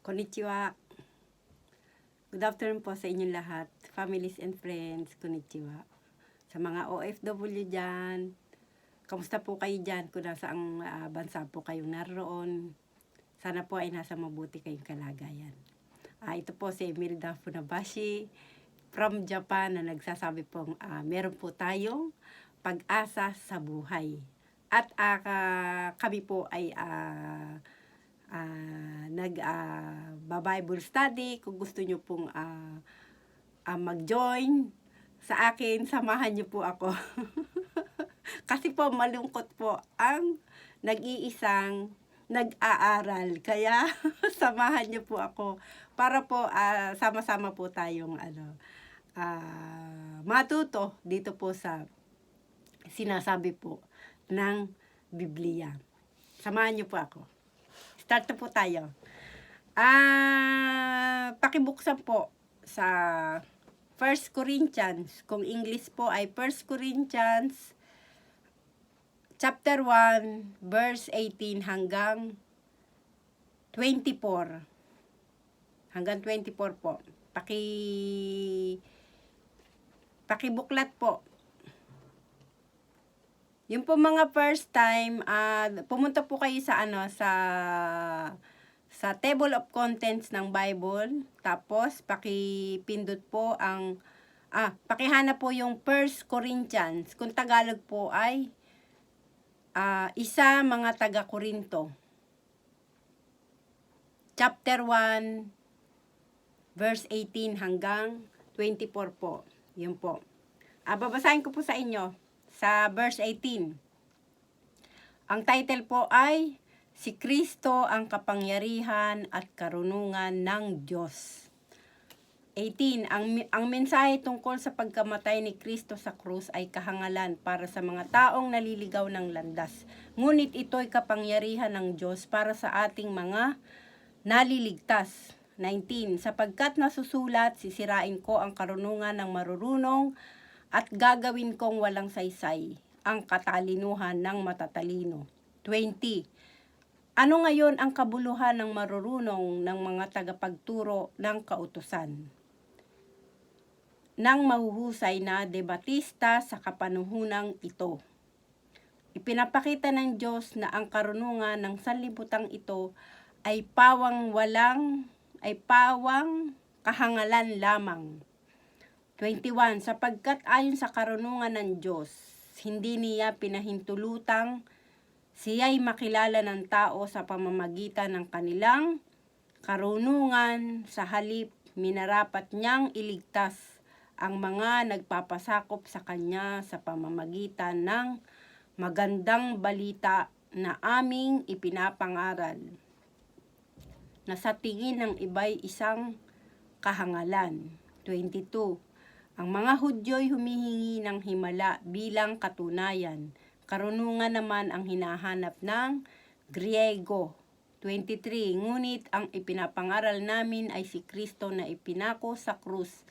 Konnichiwa. Good afternoon po sa inyong lahat, families and friends. Konnichiwa. Sa mga OFW dyan, kamusta po kayo dyan? Kung nasa ang bansa po kayong naroon, sana po ay nasa mabuti kayong kalagayan. Ito po si Imelda Funabashi from Japan na nagsasabi pong meron po tayong pag-asa sa buhay. At kami po ay Bible study. Kung gusto nyo pong mag-join sa akin, samahan nyo po ako. Kasi po malungkot po ang nag-iisang nag-aaral. Kaya samahan nyo po ako para po sama-sama po tayong matuto dito po sa sinasabi po ng Biblia. Samahan nyo po ako. Start na po tayo. Pakibuksan po sa 1 Corinthians. Kung English po ay 1 Corinthians chapter 1 verse 18 hanggang 24. Hanggang 24 po. Pakibuklat po. Yung po mga first time, pumunta po kayo sa sa table of contents ng Bible, tapos pakipindot po ang pakihanap po yung 1 Corinthians. Kung Tagalog po ay isa mga taga-Korinto. Chapter 1 verse 18 hanggang 24 po. Yun po. Babasahin ko po sa inyo sa verse 18. Ang title po ay Si Kristo ang kapangyarihan at karunungan ng Diyos. 18. Ang mensahe tungkol sa pagkamatay ni Kristo sa krus ay kahangalan para sa mga taong naliligaw ng landas. Ngunit ito'y kapangyarihan ng Diyos para sa ating mga naliligtas. 19. Sapagkat nasusulat, sisirain ko ang karunungan ng marurunong at gagawin kong walang saysay ang katalinuhan ng matatalino. 20. Ano ngayon ang kabuluhan ng marurunong ng mga tagapagturo ng kautusan? Ng mahuhusay na debatista sa kapanuhunang ito. Ipinapakita ng Diyos na ang karunungan ng sanlibutan ito ay pawang kahangalan lamang. 21. Sapagkat ayon sa karunungan ng Diyos, hindi niya pinahintulutang siya'y makilala ng tao sa pamamagitan ng kanilang karunungan, sa halip minarapat niyang iligtas ang mga nagpapasakop sa kanya sa pamamagitan ng magandang balita na aming ipinapangaral, na sa tingin ng iba'y isang kahangalan. 22. Ang mga Hudyo'y humihingi ng himala bilang katunayan. Karunungan naman ang hinahanap ng Griego. 23. Ngunit ang ipinapangaral namin ay si Kristo na ipinako sa krus,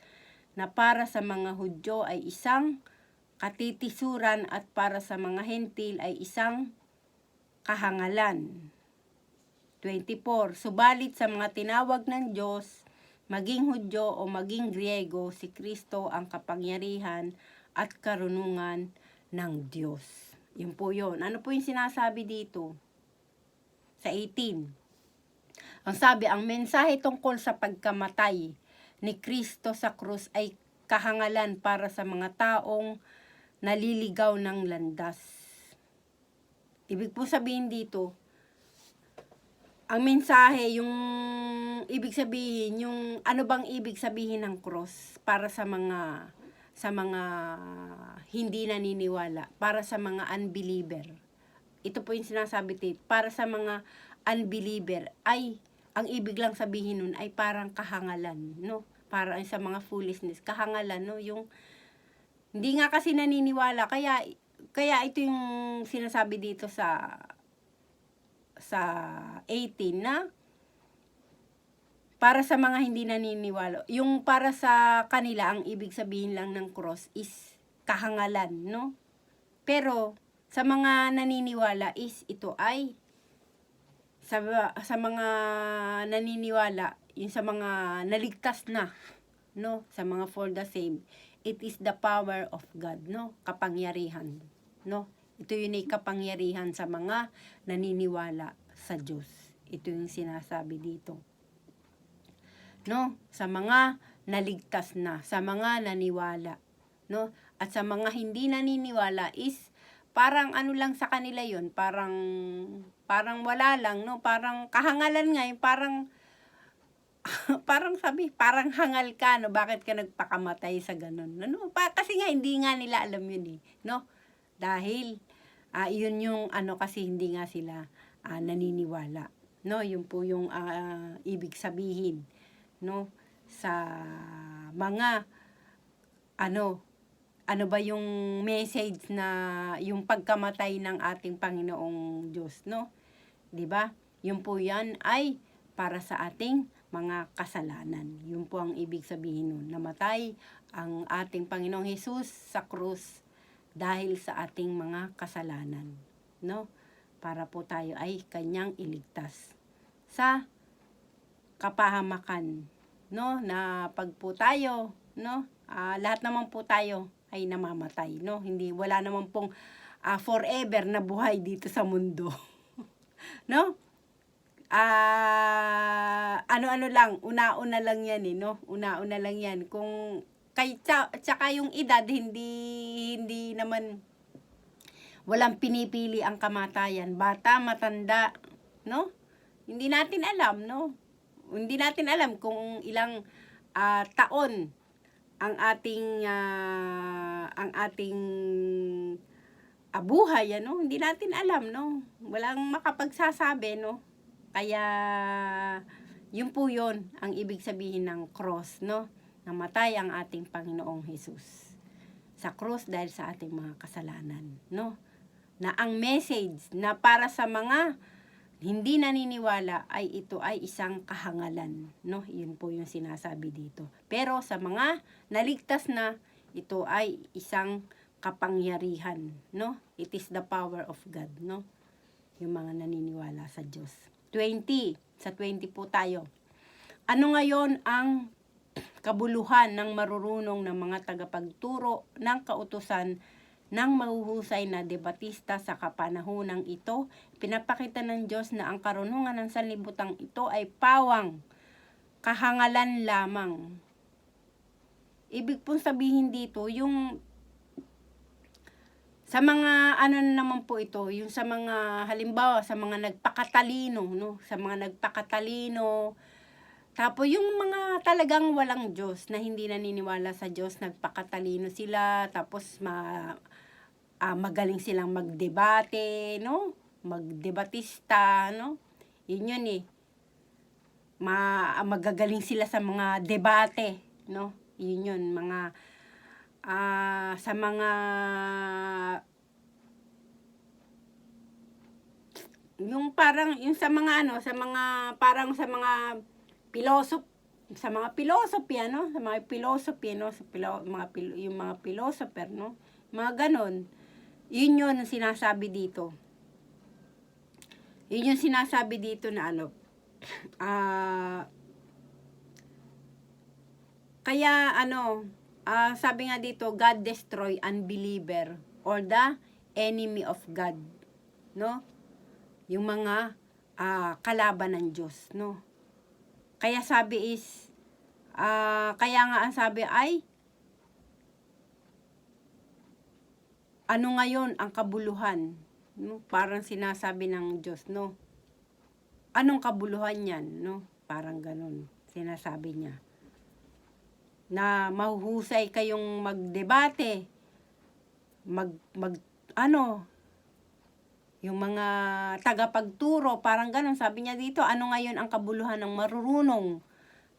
na para sa mga Hudyo ay isang katitisuran at para sa mga Hentil ay isang kahangalan. 24. Subalit sa mga tinawag ng Diyos, maging Hudyo o maging Griego, si Kristo ang kapangyarihan at karunungan ng Diyos. Yun po yun. Ano po yung sinasabi dito? Sa 18. Ang sabi, ang mensahe tungkol sa pagkamatay ni Kristo sa krus ay kahangalan para sa mga taong naliligaw ng landas. Ibig po sabihin dito, ang mensahe, yung ibig sabihin, yung ano bang ibig sabihin ng cross para sa mga hindi naniniwala, para sa mga unbeliever. Ito po yung sinasabi dito, para sa mga unbeliever ay ang ibig lang sabihin nun ay parang kahangalan, no? Para sa mga foolishness, kahangalan, no? Yung hindi nga kasi naniniwala, kaya ito yung sinasabi dito sa 18 na para sa mga hindi naniniwala. Yung para sa kanila, ang ibig sabihin lang ng cross is kahangalan, no? Pero sa mga naniniwala is ito ay sa mga naniniwala, yung sa mga naligtas na, no, sa mga for the same, it is the power of God, no, kapangyarihan, no. Ito yun ay kapangyarihan sa mga naniniwala sa Diyos. Ito yung sinasabi dito, no, sa mga naligtas na, sa mga naniwala, no, at sa mga hindi naniniwala is parang ano lang sa kanila yon, parang wala lang, no, parang kahangalan nga, parang parang sabi, parang hangal ka, no, bakit ka nagpakamatay sa ganun, ano, kasi nga hindi nga nila alam yun no, dahil yun yung ano, kasi hindi nga sila naniniwala, no, yun po yung ibig sabihin, no, sa mga ano ba yung message na yung pagkamatay ng ating Panginoong Diyos, no? 'Di ba? Yun po 'yan ay para sa ating mga kasalanan. Yun po ang ibig sabihin nun. Namatay ang ating Panginoong Hesus sa krus dahil sa ating mga kasalanan, no? Para po tayo ay kanyang iligtas sa kapahamakan, no? Na pag po tayo, no? Lahat naman po tayo ay namamatay, no? Wala naman pong forever na buhay dito sa mundo. No? Ano-ano lang, una-una lang yan no? Una-una lang yan. Kung tsaka yung edad, hindi naman walang pinipili ang kamatayan. Bata, matanda, no? Hindi natin alam, no? Hindi natin alam kung ilang taon ang ating buhay, ano? Hindi natin alam, no? Walang makapagsasabi, no? Kaya yun po yun ang ibig sabihin ng cross, no? Namatay ang ating Panginoong Hesus sa cross dahil sa ating mga kasalanan, no? Na ang message na para sa mga hindi naniniwala ay ito ay isang kahangalan, no? Yun po yung sinasabi dito. Pero sa mga naligtas na, ito ay isang kapangyarihan, no? It is the power of God, no? Yung mga naniniwala sa Diyos. 20, sa 20 po tayo. Ano ngayon ang kabuluhan ng marurunong ng mga tagapagturo ng kautusan ng mahuhusay na debatista sa kapanahunang ito? Pinapakita ng Diyos na ang karunungan ng sanlibutan ito ay pawang kahangalan lamang. Ibig pong sabihin dito, yung sa mga ano naman po ito, yung sa mga halimbawa sa mga nagpakatalino, no? Sa mga nagpakatalino, tapos yung mga talagang walang Diyos na hindi naniniwala sa Diyos, nagpakatalino sila, tapos magaling silang magdebate, no? Magdebatista, no? Yun magagaling sila sa mga debate, no? Yun, mga sa mga yung parang yung sa mga parang sa mga sa mga philosophy, no? Sa mga philosophy, no? Yung mga philosopher, no? Mga ganon. Yun ang sinasabi dito. Yun yung sinasabi dito na kaya sabi nga dito, God destroy unbeliever or the enemy of God, no? Yung mga kalaban ng Diyos, no? Kaya sabi is kaya nga ang sabi ay ano ngayon ang kabuluhan, no? Parang sinasabi ng Diyos, no? Anong kabuluhan yan, no? Parang ganun sinasabi niya. Na mahuhusay kayong magdebate, yung mga tagapagturo, parang ganun, sabi niya dito, ano ngayon ang kabuluhan ng marurunong,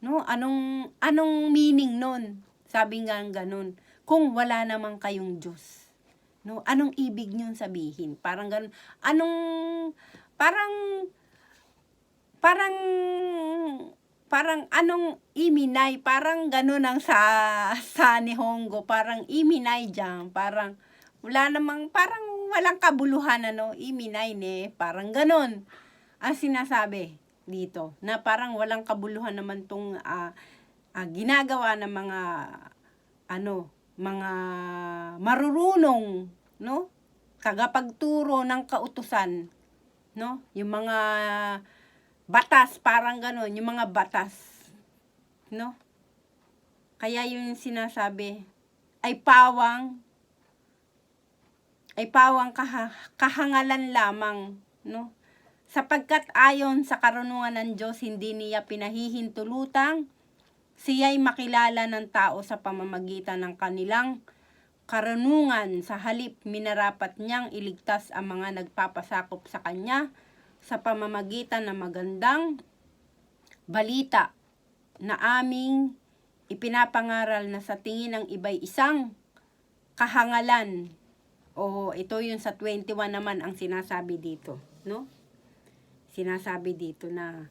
no? Anong meaning nun? Sabi nga ganun, kung wala naman kayong Diyos, no? Anong ibig niyong sabihin? Parang ganun, parang anong iminay, parang ganun ang sa Nihongo, parang iminay dyan, parang wala namang, parang walang kabuluhan, iminay parang ganun. ang sinasabi dito, na parang walang kabuluhan naman tong ginagawa ng mga mga marurunong, no? Tagapagturo ng kautusan, no? Yung mga batas, parang ganon, yung mga batas, no? Kaya yung sinasabi ay pawang kahangalan lamang, no? Sapagkat ayon sa karunungan ng Diyos, hindi niya pinahihintulutang siya'y makilala ng tao sa pamamagitan ng kanilang karunungan. Sa halip, minarapat niyang iligtas ang mga nagpapasakop sa kanya sa pamamagitan ng magandang balita na aming ipinapangaral na sa tingin ng iba'y isang kahangalan. O ito yung sa 21 naman ang sinasabi dito, no? Sinasabi dito na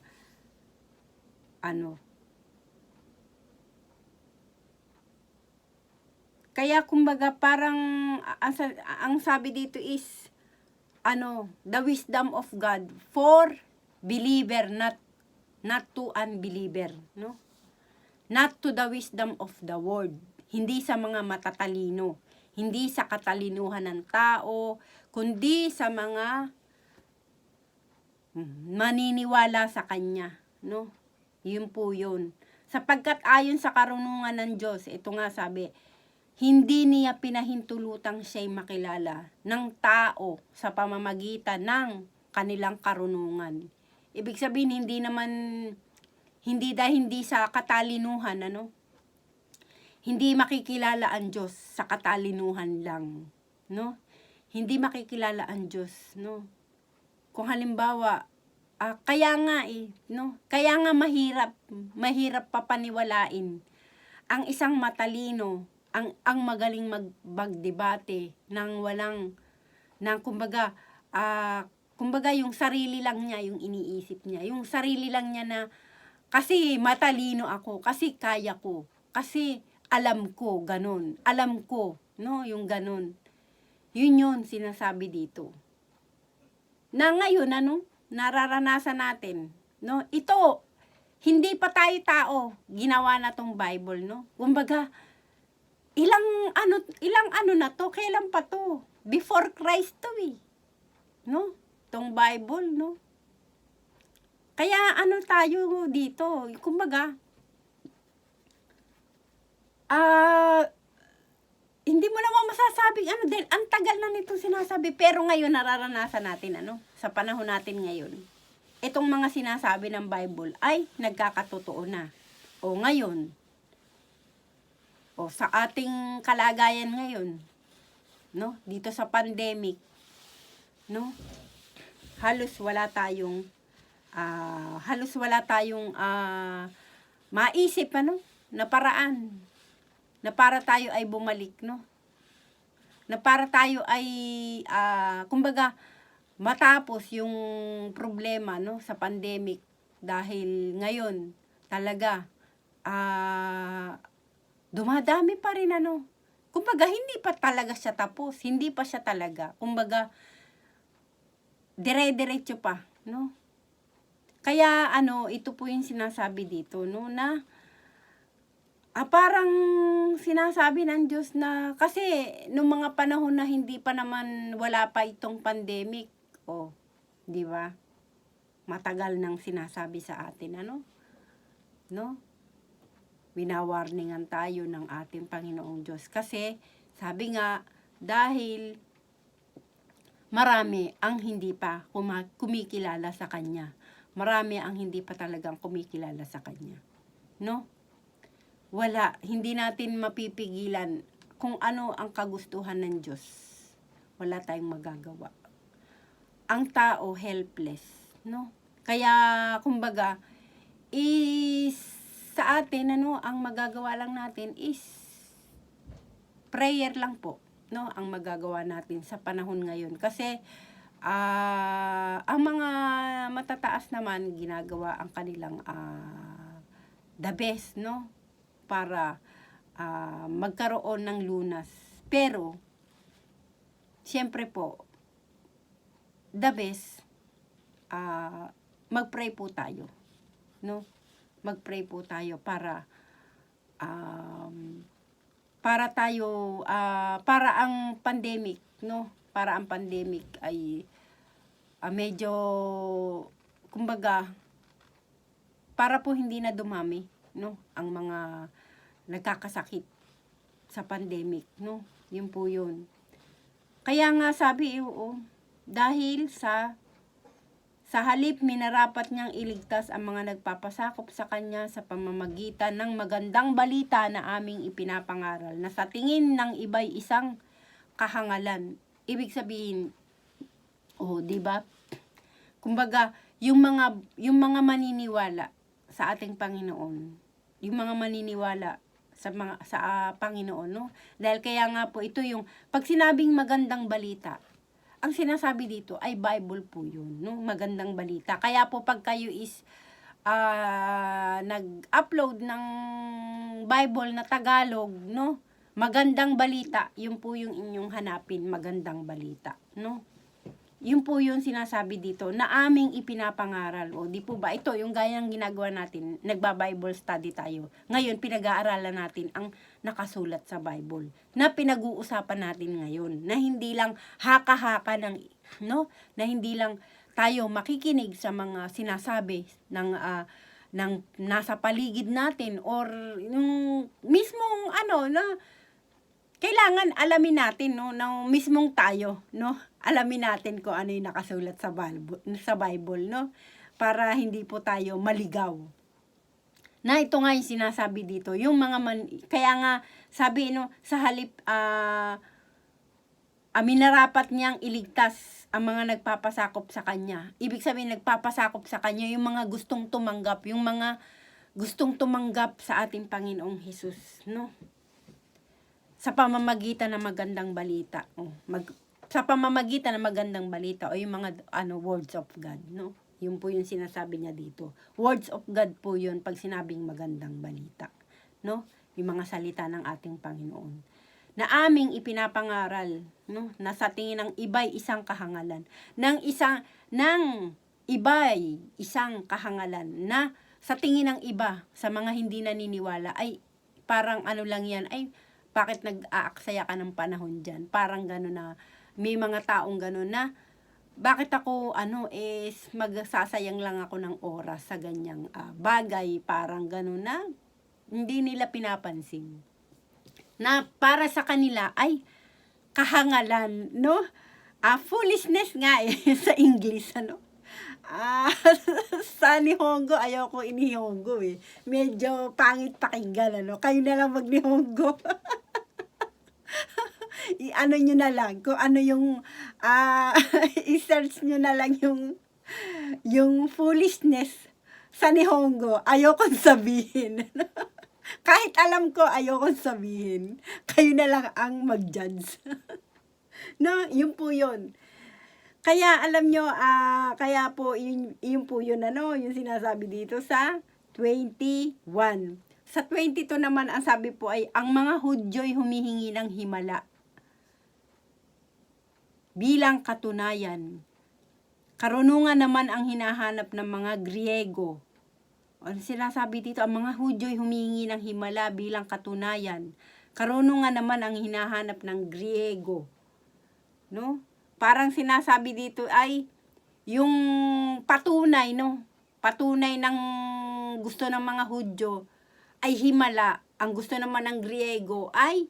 kaya kumbaga parang ang sabi dito is the wisdom of God for believer, not to unbeliever, no? Not to the wisdom of the world, hindi sa mga matatalino, hindi sa katalinuhan ng tao, kundi sa mga maniniwala sa kanya, no? Yun po yun. Sapagkat ayon sa karunungan ng Diyos, ito nga sabi, hindi niya pinahintulutang siya'y makilala ng tao sa pamamagitan ng kanilang karunungan. Ibig sabihin, hindi sa katalinuhan, hindi makikilala ang Diyos sa katalinuhan lang, no? Hindi makikilala ang Diyos, no? Kung halimbawa, kaya nga mahirap papaniwalain ang isang matalino, ang magaling magdebate kumbaga yung sarili lang niya, yung iniisip niya, yung sarili lang niya na kasi matalino ako, kasi kaya ko, kasi alam ko, ganun. Alam ko, no? Yung ganun. Yun sinasabi dito. Na ngayon, nararanasan natin, no? Ito, hindi pa tayo tao, ginawa na tong Bible, no? Kumbaga, ilang ano na to, kailan pa to? Before Christ to, no? Tong Bible, no? Kaya tayo dito, kumbaga, hindi mo naman masasabing dahil ang tagal na nitong sinasabi, pero ngayon nararanasan natin, sa panahon natin ngayon. Itong mga sinasabi ng Bible ay nagkakatotoo na. O ngayon, sa ating kalagayan ngayon, no? Dito sa pandemic, no? Halos wala tayong maisip, na paraan na para tayo ay bumalik, no? Na para tayo ay kumbaga matapos yung problema, no, sa pandemic, dahil ngayon talaga dumadami pa rin, kumbaga hindi pa talaga siya tapos, hindi pa siya talaga, kumbaga dire-diretso pa, no? Kaya ito po yung sinasabi dito, no, na parang sinasabi ng Diyos na, kasi nung mga panahon na hindi pa naman, wala pa itong pandemic, di ba? Matagal nang sinasabi sa atin, no? Winawarningan tayo ng ating Panginoong Diyos. Kasi, sabi nga, dahil marami ang hindi pa kumikilala sa Kanya. Marami ang hindi pa talagang kumikilala sa Kanya. No? Hindi natin mapipigilan kung ano ang kagustuhan ng Diyos. Wala tayong magagawa. Ang tao helpless, no? Kaya kumbaga sa atin ang magagawa lang natin is prayer lang po, no? Ang magagawa natin sa panahon ngayon, kasi ang mga matataas naman ginagawa ang kanilang the best, no? Para magkaroon ng lunas. Pero, siyempre po, the best, mag-pray po tayo, no? Mag-pray po tayo para tayo para ang pandemic, no? Para ang pandemic ay medyo kumbaga para po hindi na dumami, no? Ang mga nagkakasakit sa pandemic, no? Yun po yun. Kaya nga sabi, dahil sa halip minarapat niyang iligtas ang mga nagpapasakop sa kanya sa pamamagitan ng magandang balita na aming ipinapangaral, na sa tingin ng iba'y isang kahangalan. Ibig sabihin, di ba? Kumbaga, yung mga maniniwala sa ating Panginoon, yung mga maniniwala sa Panginoon, no? Dahil kaya nga po ito yung pag sinabing magandang balita, ang sinasabi dito ay Bible po yun, no? Magandang balita. Kaya po pag kayo is nag-upload ng Bible na Tagalog, no? Magandang balita, yun po yung inyong hanapin, magandang balita, no? Yun po yung sinasabi dito na aming ipinapangaral. Di po ba? Ito yung gayang ginagawa natin. Nagba-Bible study tayo. Ngayon, pinag-aaralan natin ang nakasulat sa Bible. Na pinag-uusapan natin ngayon. Na hindi lang haka-haka no? Na hindi lang tayo makikinig sa mga sinasabi ng nasa paligid natin or yung mismong na kailangan alamin natin, no, ng mismong tayo, no? Alamin natin kung ano yung nakasulat sa Bible, no? Para hindi po tayo maligaw. Na ito nga yung sinasabi dito, yung mga kaya nga sabi, no, sa halip minarapat niyang iligtas ang mga nagpapasakop sa kanya. Ibig sabihin, nagpapasakop sa kanya yung mga gustong tumanggap, sa ating Panginoong Hesus, no? Sa pamamagitan ng magandang balita. Sa pamamagitan ng magandang balita o yung mga words of God, no? Yun po yung sinasabi niya dito. Words of God po yun pag sinabing magandang balita, no? Yung mga salita ng ating Panginoon. Na aming ipinapangaral, no? Na sa tingin ng iba'y isang kahangalan. Ng iba'y isang kahangalan na sa tingin ng iba, sa mga hindi naniniwala, ay parang lang yan, ay bakit nag-aaksaya ka ng panahon dyan? Parang gano'n na, may mga taong gano'n na, bakit ako, magsasayang lang ako ng oras sa ganyang bagay, parang gano'n na, hindi nila pinapansin. Na para sa kanila ay kahangalan, no? Foolishness nga sa English, sa Nihongo, ayoko inihongo Medyo pangit pakinggan, Kayo na lang mag-Nihongo. Nyo na lang, kung ano yung, i-search nyo na lang yung foolishness sa Nihongo, ayokong sabihin. Kahit alam ko, ayokong sabihin. Kayo na lang ang mag-judge. No, yun po yun. Kaya alam nyo, kaya po yun po yun yung sinasabi dito sa 21. Sa 22 naman ang sabi po ay ang mga Hudyo'y humihingi ng himala bilang katunayan. Karunungan naman ang hinahanap ng mga Griego. Ano sinasabi dito? Ang mga Hudyo'y humihingi ng himala bilang katunayan. Karunungan naman ang hinahanap ng Griego. No? Parang sinasabi dito ay yung patunay, no? Patunay ng gusto ng mga Hudyo ay himala. Ang gusto naman ng Griego ay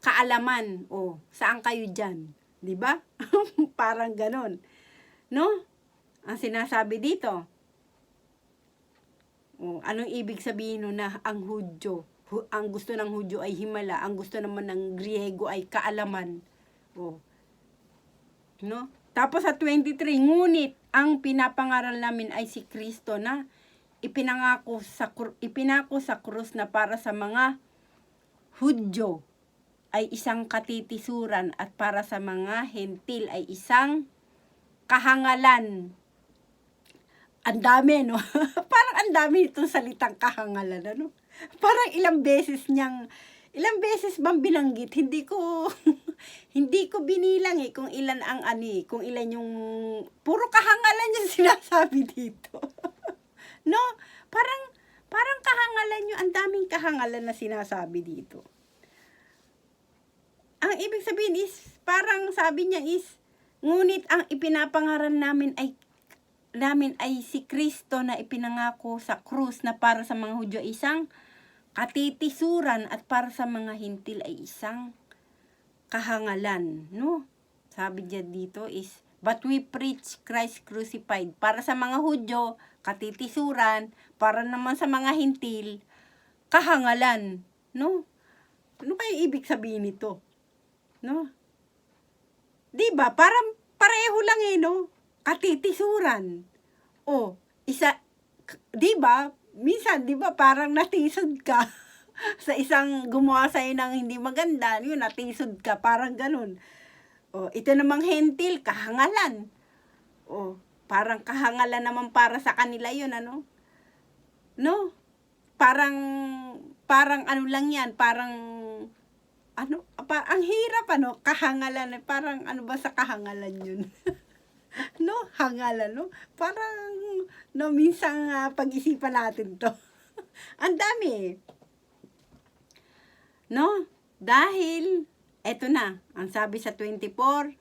kaalaman. Saan kayo dyan? 'Di ba? Parang ganon. No? Ang sinasabi dito. Anong ibig sabihin na ang Hudyo? Ang gusto ng Hudyo ay himala. Ang gusto naman ng Griego ay kaalaman. No? Tapos sa 23, ngunit ang pinapangaral namin ay si Kristo na ipinako sa krus na para sa mga Hudyo ay isang katitisuran at para sa mga Hentil ay isang kahangalan. Ang dami, no? Parang ang dami itong salitang kahangalan, Parang ilang beses niyang Ilang beses bang binanggit? Hindi ko hindi ko binilang kung ilan ang kung ilan yung puro kahangalan yung sinasabi dito. No? Parang parang kahangalan yung ang daming kahangalan na sinasabi dito. Ang ibig sabihin is parang sabi niya is ngunit ang ipinapangaral namin ay si Kristo na ipinangako sa krus na para sa mga Hudyo isang katitisuran at para sa mga hintil ay isang kahangalan, no? Sabi niya dito is, but we preach Christ crucified. Para sa mga Hudyo, katitisuran, para naman sa mga hintil, kahangalan, no? Ano kaya ibig sabihin nito? No? 'Di ba? Parang pareho lang no? Katitisuran. O, 'di ba? Minsan, 'di ba, parang natisod ka sa isang gumawa sa'yo ng hindi maganda, yun, natisod ka, parang ganun. O, ito namang hentil, kahangalan. O, parang kahangalan naman para sa kanila yun, ano? No? Parang ano lang yan, parang, ang hirap, kahangalan, parang ano ba sa kahangalan yun? No, hangalan, no? Parang, no, minsan pag-isipan natin to. Ang dami, no? Dahil, eto na, ang sabi sa 24,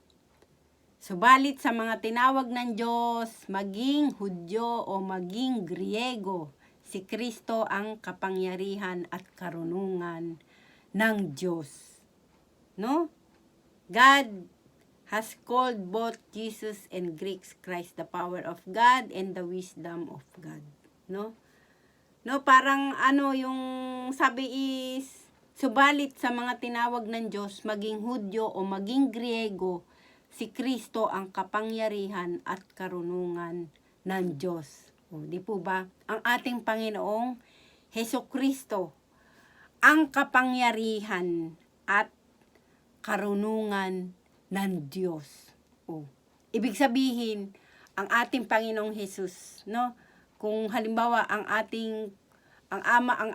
subalit sa mga tinawag ng Diyos, maging Hudyo o maging Griego, si Kristo ang kapangyarihan at karunungan ng Diyos. No? God has called both Jesus and Greeks Christ the power of God and the wisdom of God. No? No, parang yung sabi is, subalit sa mga tinawag ng Diyos, maging Hudyo o maging Griego, si Kristo ang kapangyarihan at karunungan ng Diyos. O, di po ba? Ang ating Panginoong Hesukristo, ang kapangyarihan at karunungan ng Diyos. O, ibig sabihin, ang ating Panginoong Hesus, no? Kung halimbawa ang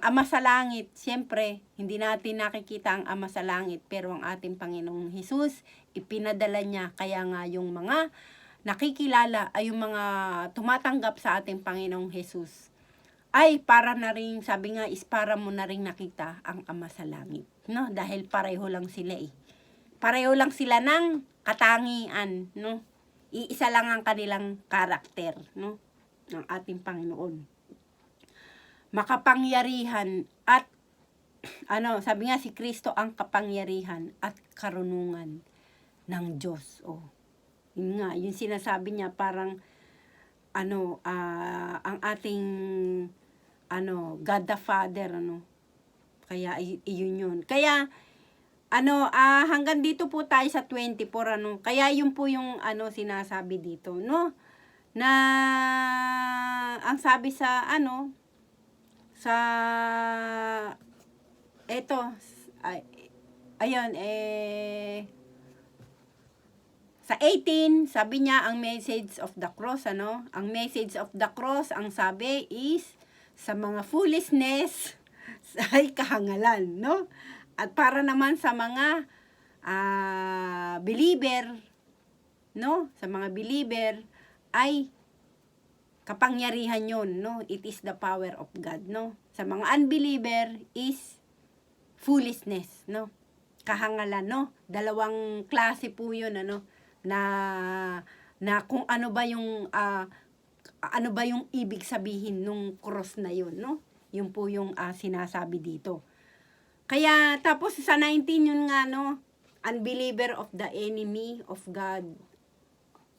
ama sa langit, siyempre hindi natin nakikita ang ama sa langit, pero ang ating Panginoong Hesus ipinadala niya, kaya nga yung mga nakikilala ay yung mga tumatanggap sa ating Panginoong Hesus ay para na rin, sabi nga is para mo na rin nakita ang ama sa langit, no? Dahil pareho lang sila pareho lang sila ng katangian, no? Iisa lang ang kanilang karakter, no? Ng ating Panginoon. Makapangyarihan at sabi nga si Kristo ang kapangyarihan at karunungan ng Diyos. Oh. Yun nga, yung sinasabi niya parang ang ating God the Father, Kaya iyon yun. Kaya hanggang dito po tayo sa 24, Kaya yun po yung sinasabi dito, no? Na ang sabi sa sa sa 18, sabi niya ang message of the cross, Ang message of the cross, ang sabi is sa mga foolishness ay kahangalan, no? At para naman sa mga believer, no? Sa mga believer ay kapangyarihan yun, no? It is the power of God, no? Sa mga unbeliever is foolishness, no? Kahangalan, no? Dalawang klase po yun, na kung ano ba yung ibig sabihin nung cross na yun, no? Yun po yung sinasabi dito. Kaya, tapos sa 19 yun nga, unbeliever of the enemy of God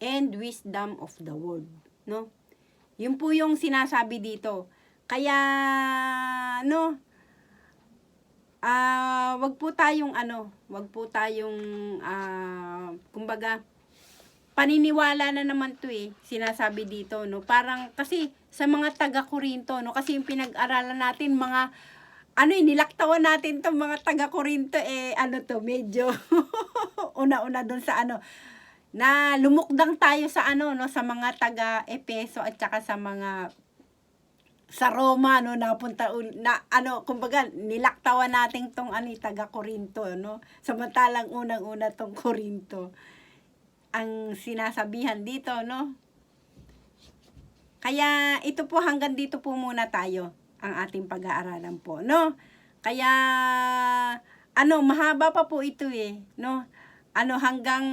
and wisdom of the world, no? Yun po yung sinasabi dito. Kaya, wag po tayong, kumbaga, paniniwala na naman to sinasabi dito, no? Parang, kasi, sa mga taga-Korinto, kasi yung pinag-aralan natin, mga, nilaktawan natin tong mga taga-Korinto, medyo, una-una dun sa na lumukdang tayo sa sa mga taga-Epeso at saka sa mga sa Roma, no, napunta, kumbaga, nilaktawan natin tong, taga Corinto, no, samantalang unang-una tong Corinto, ang sinasabihan dito, no. Kaya, ito po, hanggang dito po muna tayo, ang ating pag-aaralan po, no. Kaya, mahaba pa po ito no, hanggang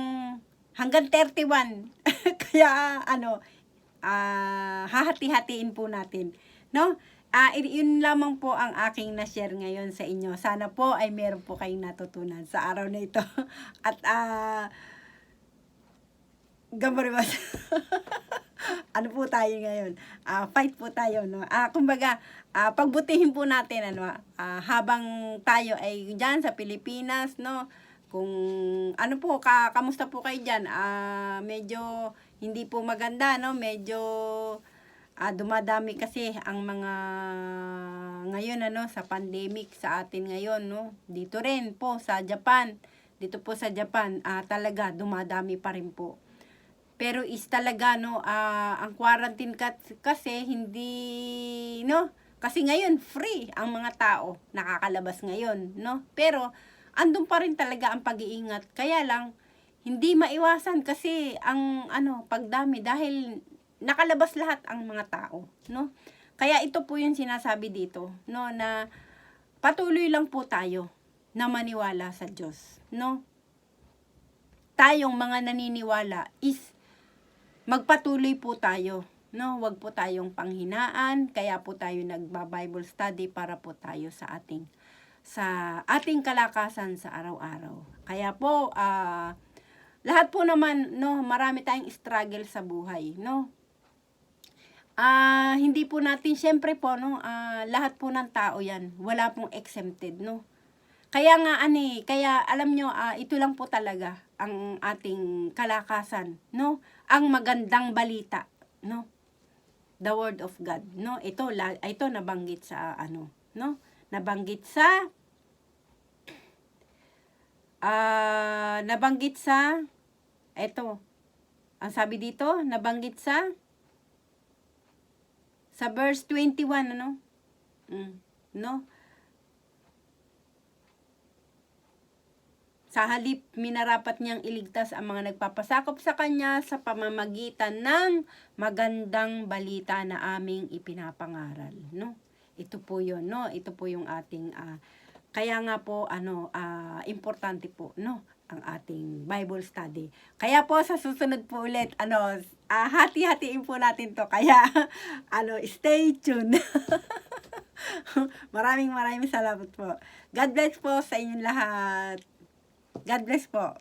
31, kaya, hahati-hatiin po natin, no? Yun lamang po ang aking na-share ngayon sa inyo. Sana po ay meron po kayong natutunan sa araw na ito. At, gambarimos. Ano po tayo ngayon? Fight po tayo, no? Kumbaga, pagbutihin po natin, habang tayo ay dyan sa Pilipinas, no? Kung, kamusta po kayo dyan? Medyo, hindi po maganda, no? Medyo, dumadami kasi ang mga ngayon, sa pandemic sa atin ngayon, no? Dito rin po sa Japan. Dito po sa Japan, talaga dumadami pa rin po. Pero is talaga, no, ang quarantine kasi hindi, no? Kasi ngayon, free ang mga tao. Nakakalabas ngayon, no? Pero, andun pa rin talaga ang pag-iingat. Kaya lang, hindi maiwasan kasi ang, pagdami dahil nakalabas lahat ang mga tao, no? Kaya ito po yung sinasabi dito, no, na patuloy lang po tayo na maniwala sa Diyos, no? Tayong mga naniniwala is magpatuloy po tayo, no? Huwag po tayong panghinaan, kaya po tayo nagba-Bible study para po tayo sa ating kalakasan sa araw-araw. Kaya po, lahat po naman, no, marami tayong struggle sa buhay, no? Hindi po natin, syempre po, no, lahat po ng tao yan, wala pong exempted, no? Kaya nga, kaya alam nyo, ito lang po talaga ang ating kalakasan, no? Ang magandang balita, no? The Word of God, no? Ito nabanggit sa, no? Nabanggit sa, ang sabi dito, nabanggit sa verse 21, no? Sa halip, minarapat niyang iligtas ang mga nagpapasakop sa kanya sa pamamagitan ng magandang balita na aming ipinapangaral, no? Ito po 'yon, no? Ito po yung ating kaya nga po importante po, no, ang ating Bible study. Kaya po sa susunod po ulit, hati-hatiin po natin 'to. Kaya stay tuned. Maraming salamat po. God bless po sa inyong lahat. God bless po.